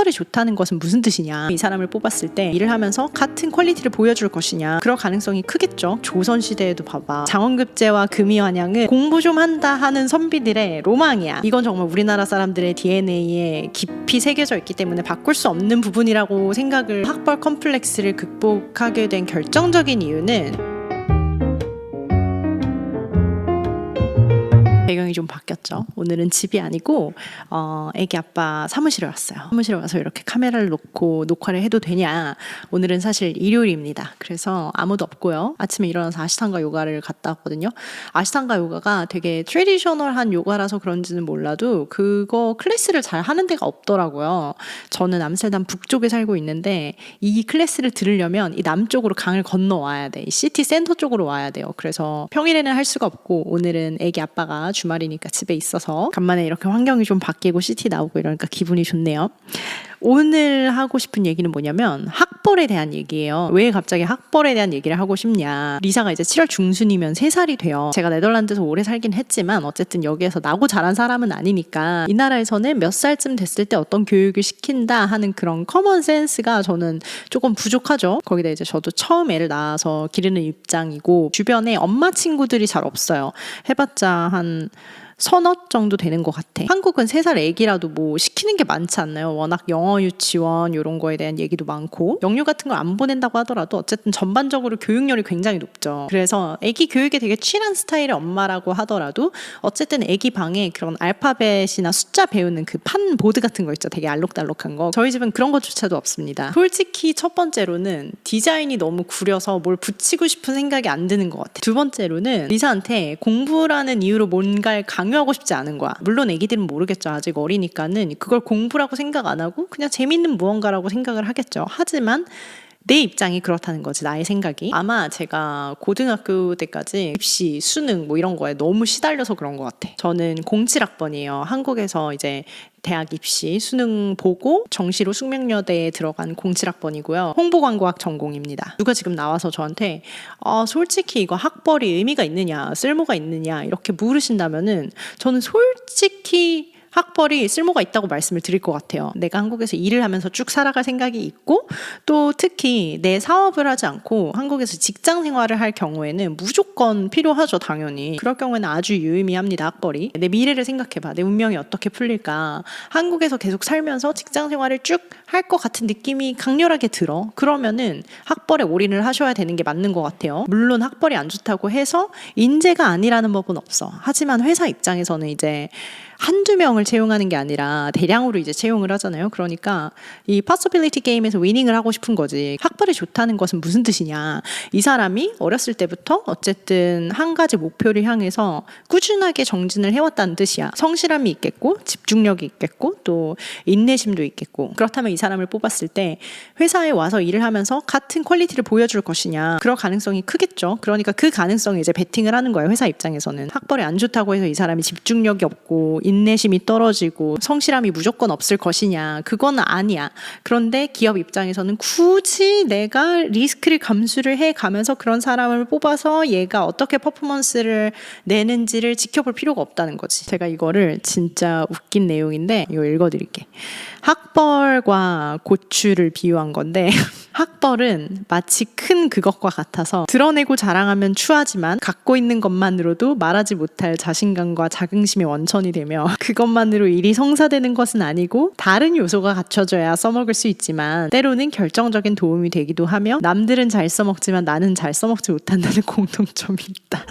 학벌이 좋다는 것은 무슨 뜻이냐, 이 사람을 뽑았을 때 일을 하면서 같은 퀄리티를 보여줄 것이냐, 그럴 가능성이 크겠죠. 조선시대에도 봐봐, 장원급제와 금이환양은 공부 좀 한다 하는 선비들의 로망이야. 이건 정말 우리나라 사람들의 DNA에 깊이 새겨져 있기 때문에 바꿀 수 없는 부분이라고 생각을, 학벌 컴플렉스를 극복하게 된 결정적인 이유는 배경이 좀 바뀌었죠. 오늘은 집이 아니고 애기 아빠 사무실에 왔어요. 사무실에 와서 이렇게 카메라를 놓고 녹화를 해도 되냐. 오늘은 사실 일요일입니다. 그래서 아무도 없고요. 아침에 일어나서 아시탄가 요가를 갔다 왔거든요. 아시탄가 요가가 되게 트레디셔널한 요가라서 그런지는 몰라도 그거 클래스를 잘 하는 데가 없더라고요. 저는 암스테르담 북쪽에 살고 있는데 이 클래스를 들으려면 이 남쪽으로 강을 건너와야 돼. 이 시티 센터 쪽으로 와야 돼요. 그래서 평일에는 할 수가 없고 오늘은 애기 아빠가 주말이니까 집에 있어서 간만에 이렇게 환경이 좀 바뀌고 시티 나오고 이러니까 기분이 좋네요. 오늘 하고 싶은 얘기는 뭐냐면 학벌에 대한 얘기예요. 왜 갑자기 학벌에 대한 얘기를 하고 싶냐. 리사가 이제 7월 중순이면 3살이 돼요. 제가 네덜란드에서 오래 살긴 했지만 어쨌든 여기에서 나고 자란 사람은 아니니까 이 나라에서는 몇 살쯤 됐을 때 어떤 교육을 시킨다 하는 그런 커먼 센스가 저는 조금 부족하죠. 거기다 이제 저도 처음 애를 낳아서 기르는 입장이고 주변에 엄마 친구들이 잘 없어요. 해봤자 한 서너 정도 되는 것 같아. 한국은 3살 애기라도 뭐 시키는 게 많지 않나요? 워낙 영어 유치원 이런 거에 대한 얘기도 많고 영유 같은 걸 안 보낸다고 하더라도 어쨌든 전반적으로 교육열이 굉장히 높죠. 그래서 애기 교육에 되게 취한 스타일의 엄마라고 하더라도 어쨌든 애기 방에 그런 알파벳이나 숫자 배우는 그 판 보드 같은 거 있죠. 되게 알록달록한 거. 저희 집은 그런 것조차도 없습니다. 솔직히 첫 번째로는 디자인이 너무 구려서 뭘 붙이고 싶은 생각이 안 드는 것 같아. 두 번째로는 리사한테 공부라는 이유로 뭔가를 강요하고 싶지 않은 거야. 물론 애기들은 모르겠죠. 아직 어리니까는 그걸 공부라고 생각 안 하고 그냥 재밌는 무언가라고 생각을 하겠죠. 하지만 내 입장이 그렇다는 거지. 나의 생각이. 아마 제가 고등학교 때까지 입시, 수능 뭐 이런 거에 너무 시달려서 그런 것 같아. 저는 07학번이에요. 한국에서 이제 대학 입시, 수능 보고 정시로 숙명여대에 들어간 07학번이고요. 홍보광고학 전공입니다. 누가 지금 나와서 저한테 솔직히 이거 학벌이 의미가 있느냐, 쓸모가 있느냐 이렇게 물으신다면은 저는 솔직히 학벌이 쓸모가 있다고 말씀을 드릴 것 같아요. 내가 한국에서 일을 하면서 쭉 살아갈 생각이 있고 또 특히 내 사업을 하지 않고 한국에서 직장 생활을 할 경우에는 무조건 필요하죠. 당연히. 그럴 경우에는 아주 유의미합니다. 학벌이. 내 미래를 생각해봐. 내 운명이 어떻게 풀릴까. 한국에서 계속 살면서 직장 생활을 쭉 할 것 같은 느낌이 강렬하게 들어. 그러면은 학벌에 올인을 하셔야 되는 게 맞는 것 같아요. 물론 학벌이 안 좋다고 해서 인재가 아니라는 법은 없어. 하지만 회사 입장에서는 이제 한두 명을 채용하는 게 아니라 대량으로 이제 채용을 하잖아요. 그러니까 이 possibility 게임에서 위닝을 하고 싶은 거지. 학벌이 좋다는 것은 무슨 뜻이냐. 이 사람이 어렸을 때부터 어쨌든 한 가지 목표를 향해서 꾸준하게 정진을 해왔다는 뜻이야. 성실함이 있겠고 집중력이 있겠고 또 인내심도 있겠고. 그렇다면 이 사람을 뽑았을 때 회사에 와서 일을 하면서 같은 퀄리티를 보여줄 것이냐. 그럴 가능성이 크겠죠. 그러니까 그 가능성에 이제 베팅을 하는 거예요. 회사 입장에서는. 학벌이 안 좋다고 해서 이 사람이 집중력이 없고 인내심이 떨어지고 성실함이 무조건 없을 것이냐. 그건 아니야. 그런데 기업 입장에서는 굳이 내가 리스크를 감수를 해가면서 그런 사람을 뽑아서 얘가 어떻게 퍼포먼스를 내는지를 지켜볼 필요가 없다는 거지. 제가 이거를 진짜 웃긴 내용인데 이거 읽어드릴게. 학벌과 고추를 비유한 건데 학벌은 마치 큰 그것과 같아서 드러내고 자랑하면 추하지만 갖고 있는 것만으로도 말하지 못할 자신감과 자긍심의 원천이 되며 그것만으로 일이 성사되는 것은 아니고 다른 요소가 갖춰져야 써먹을 수 있지만 때로는 결정적인 도움이 되기도 하며 남들은 잘 써먹지만 나는 잘 써먹지 못한다는 공통점이 있다.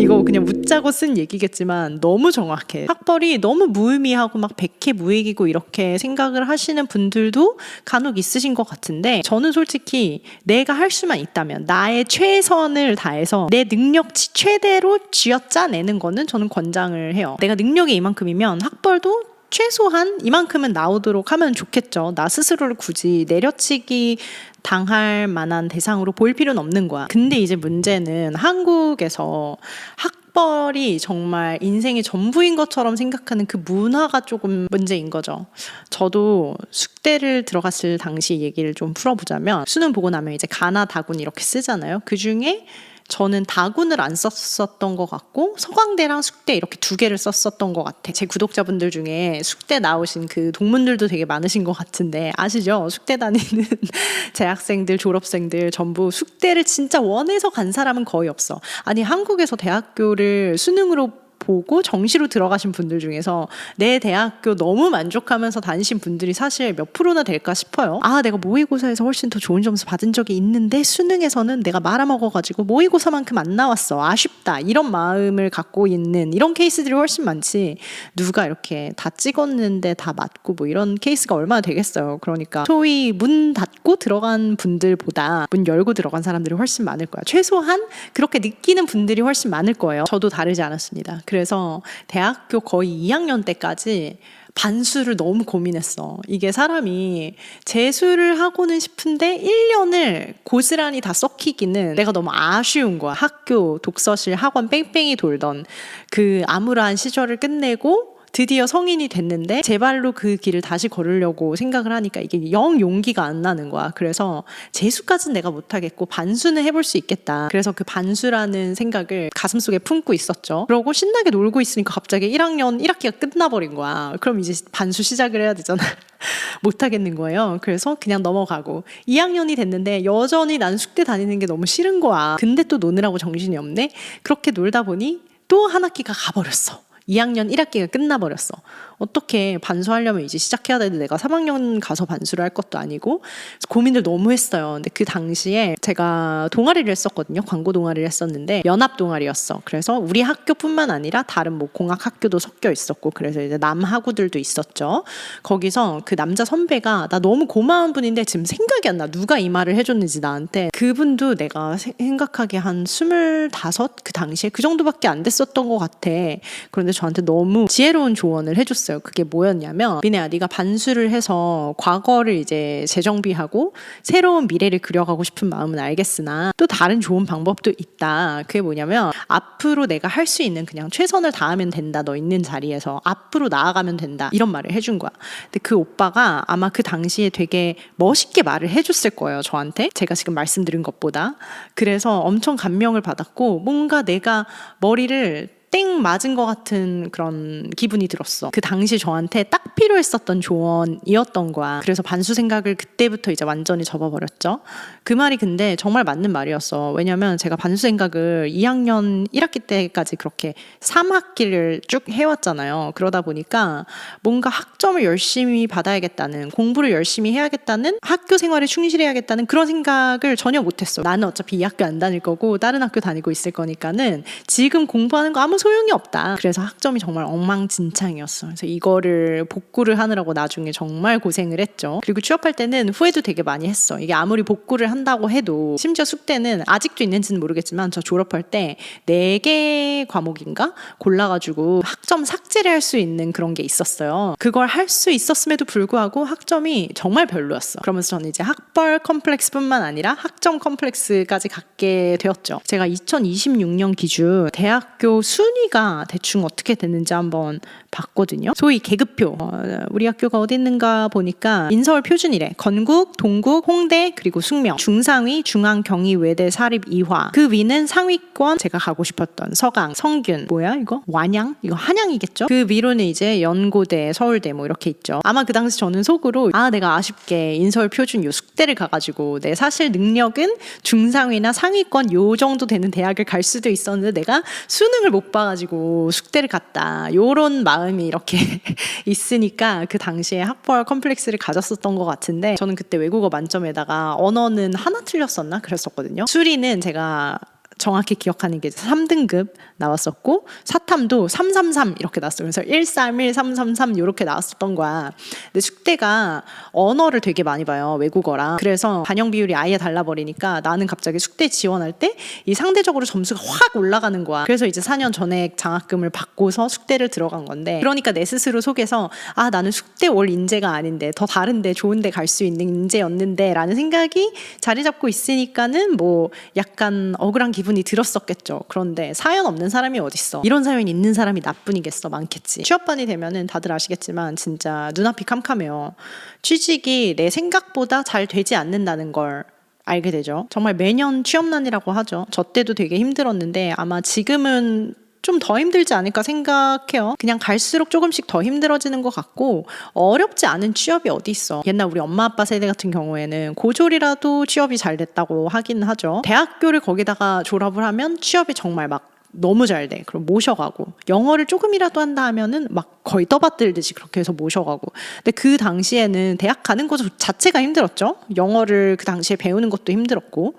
이거 그냥 묻자고 쓴 얘기겠지만 너무 정확해. 학벌이 너무 무의미하고 막 백해무익이고 이렇게 생각을 하시는 분들도 간혹 있으신 것 같은데 저는 솔직히 내가 할 수만 있다면 나의 최선을 다해서 내 능력치 최대로 쥐어짜내는 거는 저는 권장을 해요. 내가 능력이 이만큼이면 학벌도 최소한 이만큼은 나오도록 하면 좋겠죠. 나 스스로를 굳이 내려치기 당할 만한 대상으로 보일 필요는 없는 거야. 근데 이제 문제는 한국에서 학벌이 정말 인생의 전부인 것처럼 생각하는 그 문화가 조금 문제인 거죠. 저도 숙대를 들어갔을 당시 얘기를 좀 풀어보자면 수능 보고 나면 이제 가나 다군 이렇게 쓰잖아요. 그 중에 저는 다군을 안 썼었던 것 같고 서강대랑 숙대 이렇게 두 개를 썼었던 것 같아. 제 구독자분들 중에 숙대 나오신 그 동문들도 되게 많으신 것 같은데 아시죠? 숙대 다니는 재학생들, 졸업생들 전부 숙대를 진짜 원해서 간 사람은 거의 없어. 아니 한국에서 대학교를 수능으로 보고 정시로 들어가신 분들 중에서 내 대학교 너무 만족하면서 다니신 분들이 사실 몇 프로나 될까 싶어요. 아, 내가 모의고사에서 훨씬 더 좋은 점수 받은 적이 있는데 수능에서는 내가 말아먹어가지고 모의고사만큼 안 나왔어. 아쉽다. 이런 마음을 갖고 있는 이런 케이스들이 훨씬 많지. 누가 이렇게 다 찍었는데 다 맞고 뭐 이런 케이스가 얼마나 되겠어요. 그러니까 소위 문 닫고 들어간 분들보다 문 열고 들어간 사람들이 훨씬 많을 거야. 최소한 그렇게 느끼는 분들이 훨씬 많을 거예요. 저도 다르지 않았습니다. 그래서 대학교 거의 2학년 때까지 반수를 너무 고민했어. 이게 사람이 재수를 하고는 싶은데 1년을 고스란히 다 썩히기는 내가 너무 아쉬운 거야. 학교, 독서실, 학원 뺑뺑이 돌던 그 암울한 시절을 끝내고 드디어 성인이 됐는데 제 발로 그 길을 다시 걸으려고 생각을 하니까 이게 영 용기가 안 나는 거야. 그래서 재수까지는 내가 못하겠고 반수는 해볼 수 있겠다. 그래서 그 반수라는 생각을 가슴속에 품고 있었죠. 그러고 신나게 놀고 있으니까 갑자기 1학년 1학기가 끝나버린 거야. 그럼 이제 반수 시작을 해야 되잖아. 못하겠는 거예요. 그래서 그냥 넘어가고 2학년이 됐는데 여전히 난 숙대 다니는 게 너무 싫은 거야. 근데 또 노느라고 정신이 없네. 그렇게 놀다 보니 또 한 학기가 가버렸어. 2학년 1학기가 끝나버렸어. 어떻게 반수하려면 이제 시작해야 되는데 내가 3학년 가서 반수를 할 것도 아니고 고민을 너무 했어요. 근데 그 당시에 제가 동아리를 했었거든요. 광고 동아리를 했었는데 연합 동아리였어. 그래서 우리 학교뿐만 아니라 다른 뭐 공학 학교도 섞여 있었고 그래서 이제 남하구들도 있었죠. 거기서 그 남자 선배가 나 너무 고마운 분인데 지금 생각이 안 나. 누가 이 말을 해줬는지 나한테. 그분도 내가 생각하기에 한 25? 그 당시에 그 정도밖에 안 됐었던 것 같아. 그런데 저한테 너무 지혜로운 조언을 해줬어요. 그게 뭐였냐면 미네야 네가 반수를 해서 과거를 이제 재정비하고 새로운 미래를 그려가고 싶은 마음은 알겠으나 또 다른 좋은 방법도 있다. 그게 뭐냐면 앞으로 내가 할 수 있는 그냥 최선을 다하면 된다. 너 있는 자리에서 앞으로 나아가면 된다. 이런 말을 해준 거야. 근데 그 오빠가 아마 그 당시에 되게 멋있게 말을 해줬을 거예요. 저한테. 제가 지금 말씀드린 것보다. 그래서 엄청 감명을 받았고 뭔가 내가 머리를 땡 맞은 것 같은 그런 기분이 들었어. 그 당시 저한테 딱 필요했었던 조언이었던 거야. 그래서 반수 생각을 그때부터 이제 완전히 접어버렸죠. 그 말이 근데 정말 맞는 말이었어. 왜냐면 제가 반수 생각을 2학년 1학기 때까지 그렇게 3학기를 쭉 해왔잖아요. 그러다 보니까 뭔가 학점을 열심히 받아야겠다는, 공부를 열심히 해야겠다는, 학교 생활에 충실해야겠다는 그런 생각을 전혀 못했어. 나는 어차피 이 학교 안 다닐 거고 다른 학교 다니고 있을 거니까는 지금 공부하는 거 아무 소용이 없다. 그래서 학점이 정말 엉망진창이었어. 그래서 이거를 복구를 하느라고 나중에 정말 고생을 했죠. 그리고 취업할 때는 후회도 되게 많이 했어. 이게 아무리 복구를 한다고 해도 심지어 숙대는 아직도 있는지는 모르겠지만 저 졸업할 때 4개 과목인가 골라가지고 학점 삭제를 할 수 있는 그런 게 있었어요. 그걸 할 수 있었음에도 불구하고 학점이 정말 별로였어. 그러면서 저는 이제 학벌 컴플렉스뿐만 아니라 학점 컴플렉스까지 갖게 되었죠. 제가 2026년 기준 대학교 순위가 대충 어떻게 됐는지 한번 봤거든요. 소위 계급표. 우리 학교가 어디 있는가 보니까 인서울 표준이래. 건국, 동국, 홍대, 그리고 숙명. 중상위, 중앙, 경희, 외대, 사립, 이화. 그 위는 상위권, 제가 가고 싶었던 서강, 성균. 뭐야 이거? 완양? 이거 한양이겠죠? 그 위로는 이제 연고대, 서울대 뭐 이렇게 있죠. 아마 그 당시 저는 속으로 내가 아쉽게 인서울 표준 요 숙대를 가가지고 내 사실 능력은 중상위나 상위권 요 정도 되는 대학을 갈 수도 있었는데 내가 수능을 못 봐가지고 숙대를 갔다. 요런 마음이 이렇게 있으니까 그 당시에 학벌 컴플렉스를 가졌었던 것 같은데 저는 그때 외국어 만점에다가 언어는 하나 틀렸었나 그랬었거든요. 수리는 제가 정확히 기억하는 게 3등급 나왔었고 사탐도 333 이렇게 나왔어요. 그래서 131, 333 이렇게 나왔었던 거야. 근데 숙대가 언어를 되게 많이 봐요. 외국어랑. 그래서 반영 비율이 아예 달라버리니까 나는 갑자기 숙대 지원할 때 이 상대적으로 점수가 확 올라가는 거야. 그래서 이제 4년 전액 장학금을 받고서 숙대를 들어간 건데 그러니까 내 스스로 속에서 나는 숙대 올 인재가 아닌데 더 다른데 좋은데 갈 수 있는 인재였는데 라는 생각이 자리 잡고 있으니까는 뭐 약간 억울한 기분이 들었었겠죠. 그런데 사연 없는 사람이 어딨어. 이런 사연이 있는 사람이 나뿐이겠어. 많겠지. 취업반이 되면은 다들 아시겠지만 진짜 눈앞이 캄캄해요. 취직이 내 생각보다 잘 되지 않는다는 걸 알게 되죠. 정말 매년 취업난이라고 하죠. 저 때도 되게 힘들었는데 아마 지금은 좀 더 힘들지 않을까 생각해요. 그냥 갈수록 조금씩 더 힘들어지는 것 같고 어렵지 않은 취업이 어디 있어. 옛날 우리 엄마 아빠 세대 같은 경우에는 고졸이라도 취업이 잘 됐다고 하긴 하죠. 대학교를 거기다가 졸업을 하면 취업이 정말 막 너무 잘 돼. 그럼 모셔가고 영어를 조금이라도 한다 하면은 막 거의 떠받들듯이 그렇게 해서 모셔가고. 근데 그 당시에는 대학 가는 것 자체가 힘들었죠. 영어를 그 당시에 배우는 것도 힘들었고.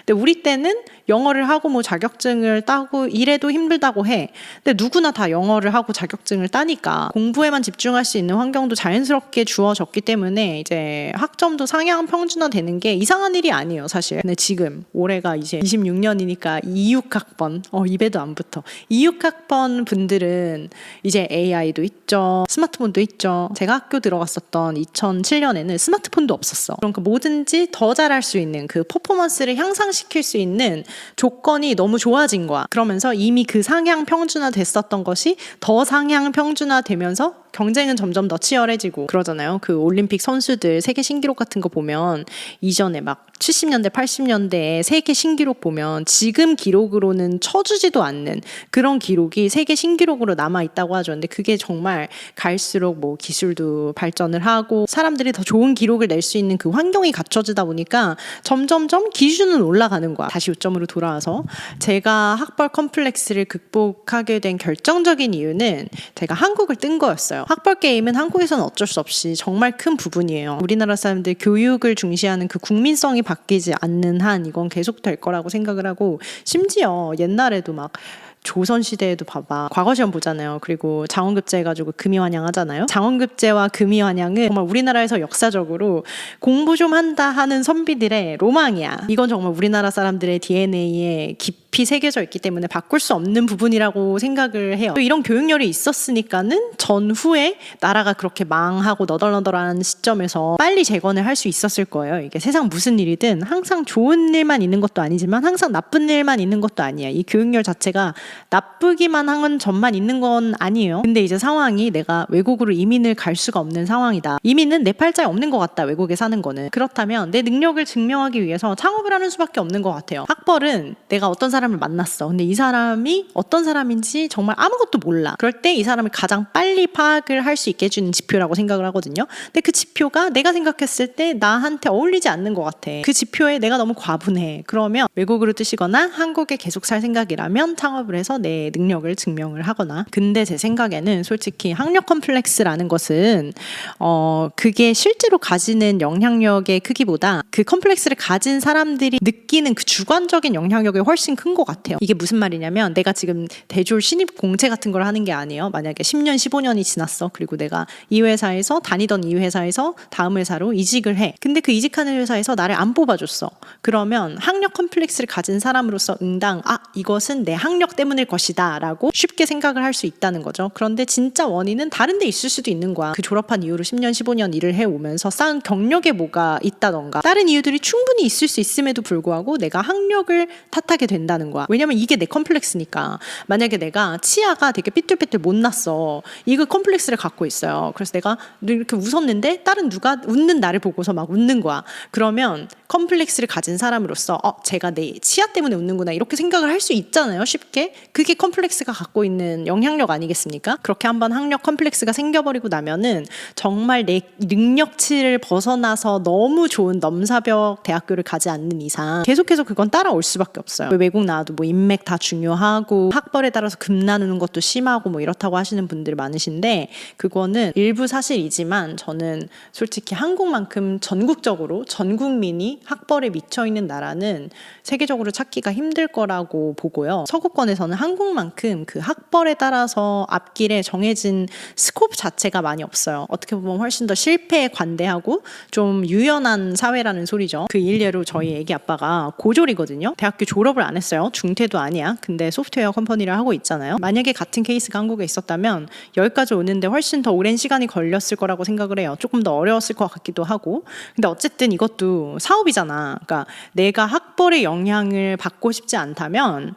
근데 우리 때는 영어를 하고 뭐 자격증을 따고 이래도 힘들다고 해. 근데 누구나 다 영어를 하고 자격증을 따니까 공부에만 집중할 수 있는 환경도 자연스럽게 주어졌기 때문에 이제 학점도 상향 평준화 되는 게 이상한 일이 아니에요, 사실. 근데 지금 올해가 이제 26년이니까 26학번 입에도 안 붙어. 26학번 분들은 이제 AI도 있죠. 스마트폰도 있죠. 제가 학교 들어갔었던 2007년에는 스마트폰도 없었어. 그러니까 뭐든지 더 잘할 수 있는 그 퍼포먼스를 향상시킬 수 있는 조건이 너무 좋아진 거야. 그러면서 이미 그 상향 평준화 됐었던 것이 더 상향 평준화 되면서 경쟁은 점점 더 치열해지고 그러잖아요. 그 올림픽 선수들 세계 신기록 같은 거 보면 이전에 막 70년대, 80년대에 세계 신기록 보면 지금 기록으로는 쳐주지도 않는 그런 기록이 세계 신기록으로 남아있다고 하죠. 근데 그게 정말 갈수록 뭐 기술도 발전을 하고 사람들이 더 좋은 기록을 낼 수 있는 그 환경이 갖춰지다 보니까 점점점 기준은 올라가는 거야. 다시 요점으로 돌아와서 제가 학벌 컴플렉스를 극복하게 된 결정적인 이유는 제가 한국을 뜬 거였어요. 학벌 게임은 한국에서는 어쩔 수 없이 정말 큰 부분이에요. 우리나라 사람들 교육을 중시하는 그 국민성이 바뀌지 않는 한 이건 계속 될 거라고 생각을 하고 심지어 옛날에도 막 조선시대에도 봐봐. 과거 시험 보잖아요. 그리고 장원급제 해가지고 금이환영 하잖아요. 장원급제와 금이환영은 정말 우리나라에서 역사적으로 공부 좀 한다 하는 선비들의 로망이야. 이건 정말 우리나라 사람들의 DNA에 깊이 새겨져 있기 때문에 바꿀 수 없는 부분이라고 생각을 해요. 또 이런 교육열이 있었으니까는 전후에 나라가 그렇게 망하고 너덜너덜한 시점에서 빨리 재건을 할 수 있었을 거예요. 이게 세상 무슨 일이든 항상 좋은 일만 있는 것도 아니지만 항상 나쁜 일만 있는 것도 아니야. 이 교육열 자체가 나쁘기만 한 점만 있는 건 아니에요. 근데 이제 상황이 내가 외국으로 이민을 갈 수가 없는 상황이다. 이민은 내 팔자에 없는 것 같다. 외국에 사는 거는. 그렇다면 내 능력을 증명하기 위해서 창업을 하는 수밖에 없는 것 같아요. 학벌은 내가 어떤 사람을 만났어. 근데 이 사람이 어떤 사람인지 정말 아무것도 몰라. 그럴 때 이 사람을 가장 빨리 파악을 할 수 있게 해주는 지표라고 생각을 하거든요. 근데 그 지표가 내가 생각했을 때 나한테 어울리지 않는 것 같아. 그 지표에 내가 너무 과분해. 그러면 외국으로 뜨시거나 한국에 계속 살 생각이라면 창업을 해서 내 능력을 증명을 하거나. 근데 제 생각에는 솔직히 학력 컴플렉스라는 것은 그게 실제로 가지는 영향력의 크기보다 그 컴플렉스를 가진 사람들이 느끼는 그 주관적인 영향력이 훨씬 큰 것 같아요. 이게 무슨 말이냐면 내가 지금 대졸 신입 공채 같은 걸 하는 게 아니에요. 만약에 10년, 15년이 지났어. 그리고 내가 이 회사에서 다니던 이 회사에서 다음 회사로 이직을 해. 근데 그 이직하는 회사에서 나를 안 뽑아줬어. 그러면 학력 컴플렉스를 가진 사람으로서 응당 이것은 내 학력 때문일 것이다 라고 쉽게 생각을 할 수 있다는 거죠. 그런데 진짜 원인은 다른 데 있을 수도 있는 거야. 그 졸업한 이후로 10년, 15년 일을 해오면서 쌓은 경력에 뭐가 있다던가 다른 이유들이 충분히 있을 수 있음에도 불구하고 내가 학력을 탓하게 된다는 거야. 왜냐면 이게 내 컴플렉스니까. 만약에 내가 치아가 되게 삐뚤삐뚤 못났어. 이거 컴플렉스를 갖고 있어요. 그래서 내가 이렇게 웃었는데 다른 누가 웃는 나를 보고서 막 웃는 거야. 그러면 컴플렉스를 가진 사람으로서 제가 내 치아 때문에 웃는구나 이렇게 생각을 할 수 있잖아요. 쉽게. 그게 컴플렉스가 갖고 있는 영향력 아니겠습니까? 그렇게 한번 학력 컴플렉스가 생겨버리고 나면은 정말 내 능력치를 벗어나서 너무 좋은 넘사벽 대학교를 가지 않는 이상 계속해서 그건 따라올 수밖에 없어요. 외국 나와도 뭐 인맥 다 중요하고 학벌에 따라서 금 나누는 것도 심하고 뭐 이렇다고 하시는 분들이 많으신데 그거는 일부 사실이지만 저는 솔직히 한국만큼 전국적으로 전 국민이 학벌에 미쳐있는 나라는 세계적으로 찾기가 힘들 거라고 보고요. 서구권에서는 한국만큼 그 학벌에 따라서 앞길에 정해진 스코프 자체가 많이 없어요. 어떻게 보면 훨씬 더 실패에 관대하고 좀 유연한 사회라는 소리죠. 그 일례로 저희 애기 아빠가 고졸이거든요. 대학교 졸업을 안 했어요. 중퇴도 아니야. 근데 소프트웨어 컴퍼니를 하고 있잖아요. 만약에 같은 케이스가 한국에 있었다면 여기까지 오는데 훨씬 더 오랜 시간이 걸렸을 거라고 생각을 해요. 조금 더 어려웠을 것 같기도 하고. 근데 어쨌든 이것도 사업이잖아. 그러니까 내가 학벌의 영향을 받고 싶지 않다면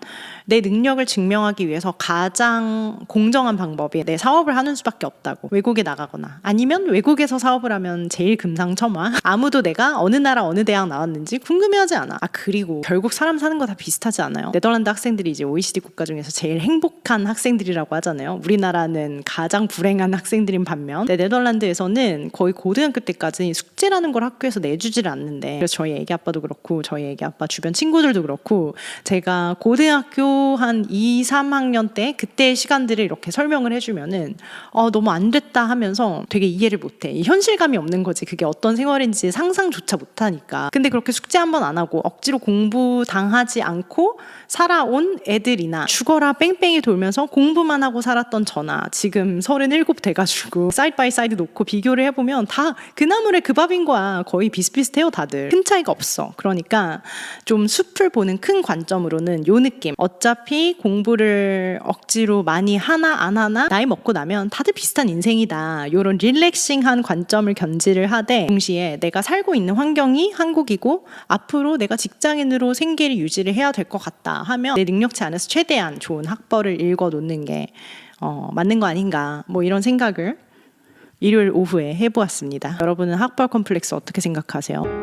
내 능력을 증명하기 위해서 가장 공정한 방법이 내 사업을 하는 수밖에 없다고. 외국에 나가거나 아니면 외국에서 사업을 하면 제일 금상첨화. 아무도 내가 어느 나라 어느 대학 나왔는지 궁금해하지 않아. 그리고 결국 사람 사는 거 다 비슷하지 않아요? 네덜란드 학생들이 이제 OECD 국가 중에서 제일 행복한 학생들이라고 하잖아요. 우리나라는 가장 불행한 학생들인 반면 네덜란드에서는 거의 고등학교 때까지 숙제라는 걸 학교에서 내주지를 않는데, 그래서 저희 애기 아빠도 그렇고 저희 애기 아빠 주변 친구들도 그렇고 제가 고등학교 한 2, 3학년 때 그때의 시간들을 이렇게 설명을 해주면은 너무 안 됐다 하면서 되게 이해를 못해. 이 현실감이 없는 거지. 그게 어떤 생활인지 상상조차 못하니까. 근데 그렇게 숙제 한 번 안 하고 억지로 공부 당하지 않고 살아온 애들이나 죽어라 뺑뺑이 돌면서 공부만 하고 살았던 저나 지금 37 돼가지고 사이드 바이 사이드 놓고 비교를 해보면 다 그 나물에 그 밥인 거야. 거의 비슷비슷해요 다들. 큰 차이가 없어. 그러니까 좀 숲을 보는 큰 관점으로는 요 느낌. 어차피 공부를 억지로 많이 하나 안 하나 나이 먹고 나면 다들 비슷한 인생이다. 요런 릴렉싱한 관점을 견지를 하되, 동시에 내가 살고 있는 환경이 한국이고 앞으로 내가 직장인으로 생계를 유지를 해야 될 것 같다 하면 내 능력치 안에서 최대한 좋은 학벌을 읽어 놓는 게 맞는 거 아닌가, 뭐 이런 생각을 일요일 오후에 해보았습니다. 여러분은 학벌 컴플렉스 어떻게 생각하세요?